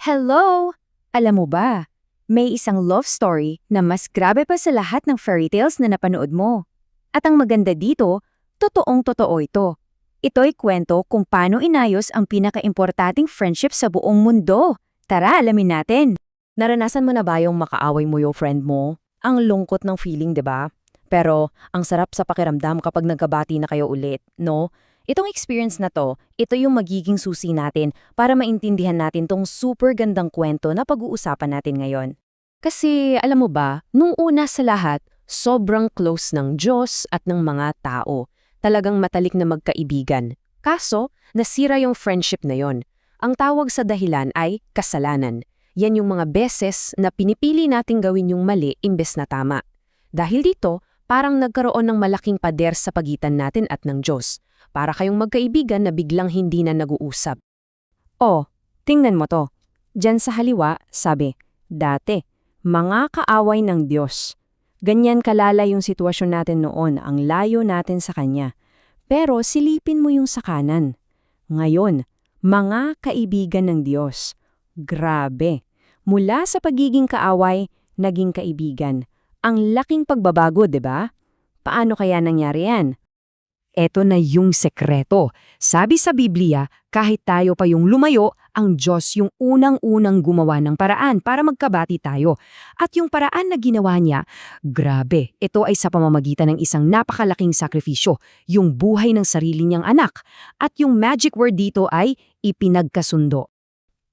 Hello! Alam mo ba, may isang love story na mas grabe pa sa lahat ng fairy tales na napanood mo. At ang maganda dito, totoong-totoo ito. Ito'y kwento kung paano inayos ang pinakaimportanting friendship sa buong mundo. Tara, alamin natin. Naranasan mo na ba yung makaaway mo yung friend mo? Ang lungkot ng feeling, 'di ba? Pero ang sarap sa pakiramdam kapag nagkabati na kayo ulit, no? Itong experience na to, ito yung magiging susi natin para maintindihan natin tong super gandang kwento na pag-uusapan natin ngayon. Kasi alam mo ba, nung una sa lahat, sobrang close ng Diyos at ng mga tao. Talagang matalik na magkaibigan. Kaso, nasira yung friendship na yon. Ang tawag sa dahilan ay kasalanan. Yan yung mga beses na pinipili nating gawin yung mali imbes na tama. Dahil dito, parang nagkaroon ng malaking pader sa pagitan natin at ng Diyos. Para kayong magkaibigan na biglang hindi na nag-uusap. Oh, tingnan mo to. Diyan sa haliwa, sabi, dati, mga kaaway ng Diyos. Ganyan kalala yung sitwasyon natin noon, ang layo natin sa Kanya. Pero silipin mo yung sa kanan. Ngayon, mga kaibigan ng Diyos. Grabe. Mula sa pagiging kaaway, naging kaibigan. Ang laking pagbabago, 'di ba? Paano kaya nangyari yan? Eto na yung sekreto. Sabi sa Biblia, kahit tayo pa yung lumayo, ang Diyos yung unang-unang gumawa ng paraan para magkabati tayo. At yung paraan na ginawa niya, grabe, ito ay sa pamamagitan ng isang napakalaking sakripisyo, yung buhay ng sarili niyang anak. At yung magic word dito ay ipinagkasundo.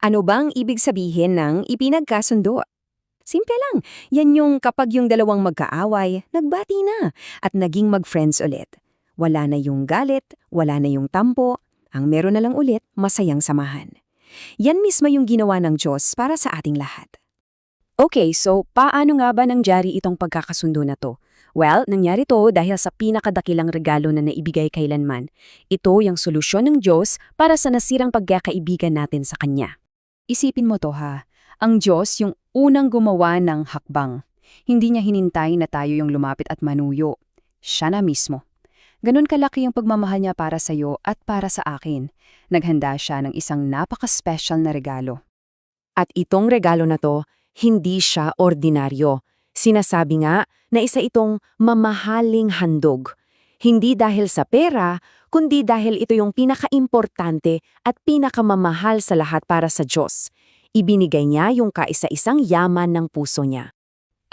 Ano bang ibig sabihin ng ipinagkasundo? Simple lang, yan yung kapag yung dalawang magkaaway, nagbati na at naging mag-friends ulit. Wala na yung galit, wala na yung tampo, ang meron na lang ulit masayang samahan. Yan mismo yung ginawa ng Diyos para sa ating lahat. Okay, so paano nga ba nangyari itong pagkakasundo na to? Well, nangyari to dahil sa pinakadakilang regalo na naibigay kailanman. Ito yung solusyon ng Diyos para sa nasirang pagkakaibigan natin sa Kanya. Isipin mo to ha, ang Diyos yung unang gumawa ng hakbang. Hindi niya hinintay na tayo yung lumapit at manuyo. Siya na mismo. Ganon kalaki yung pagmamahal niya para sa'yo at para sa akin. Naghanda siya ng isang napaka-special na regalo. At itong regalo na to, hindi siya ordinaryo. Sinasabi nga na isa itong mamahaling handog. Hindi dahil sa pera, kundi dahil ito yung pinakaimportante at pinakamamahal sa lahat para sa Diyos. Ibinigay niya yung kaisa-isang yaman ng puso niya.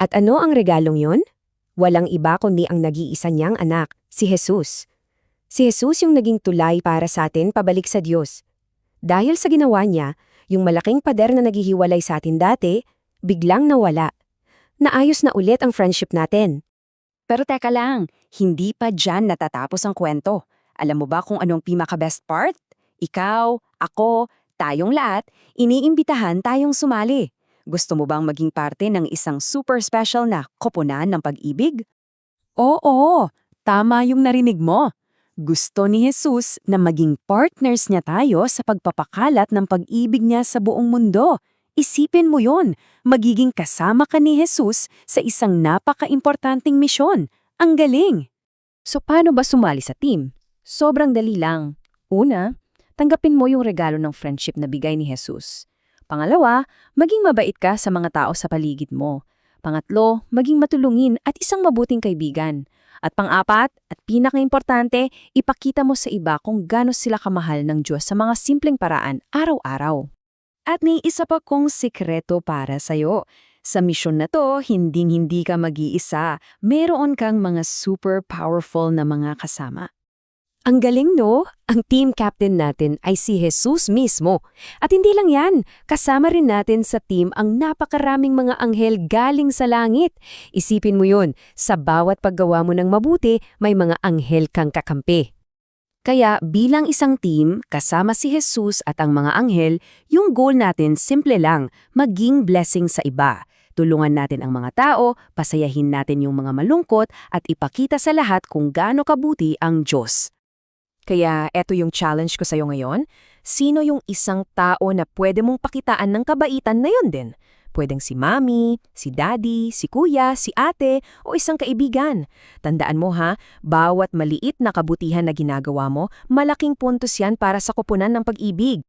At ano ang regalong yun? Walang iba kundi ang nag-iisa niyang anak, si Jesus. Si Jesus yung naging tulay para sa atin pabalik sa Diyos. Dahil sa ginawa niya, yung malaking pader na naghihiwalay sa atin dati, biglang nawala. Naayos na ulit ang friendship natin. Pero teka lang, hindi pa dyan natatapos ang kwento. Alam mo ba kung anong pinaka-best part? Ikaw, ako, tayong lahat, iniimbitahan tayong sumali. Gusto mo bang maging parte ng isang super special na koponan ng pag-ibig? Oo, tama yung narinig mo. Gusto ni Jesus na maging partners niya tayo sa pagpapakalat ng pag-ibig niya sa buong mundo. Isipin mo yon, magiging kasama ka ni Jesus sa isang napaka-importanting misyon. Ang galing! So paano ba sumali sa team? Sobrang dali lang. Una, tanggapin mo yung regalo ng friendship na bigay ni Jesus. Pangalawa, maging mabait ka sa mga tao sa paligid mo. Pangatlo, maging matulungin at isang mabuting kaibigan. At pang-apat, at pinaka-importante, ipakita mo sa iba kung gaano sila kamahal ng Diyos sa mga simpleng paraan araw-araw. At may isa pa kong sikreto para sa'yo. Sa misyon na to, hindi ka mag-iisa. Meron kang mga super powerful na mga kasama. Ang galing no? Ang team captain natin ay si Jesus mismo. At hindi lang yan, kasama rin natin sa team ang napakaraming mga anghel galing sa langit. Isipin mo yun, sa bawat paggawa mo ng mabuti, may mga anghel kang kakampi. Kaya bilang isang team, kasama si Jesus at ang mga anghel, yung goal natin simple lang, maging blessing sa iba. Tulungan natin ang mga tao, pasayahin natin yung mga malungkot at ipakita sa lahat kung gaano kabuti ang Diyos. Kaya eto yung challenge ko sa'yo ngayon. Sino yung isang tao na pwede mong pakitaan ng kabaitan na yun din? Pwedeng si mami, si daddy, si kuya, si ate, o isang kaibigan. Tandaan mo ha, bawat maliit na kabutihan na ginagawa mo, malaking puntos yan para sa koponan ng pag-ibig.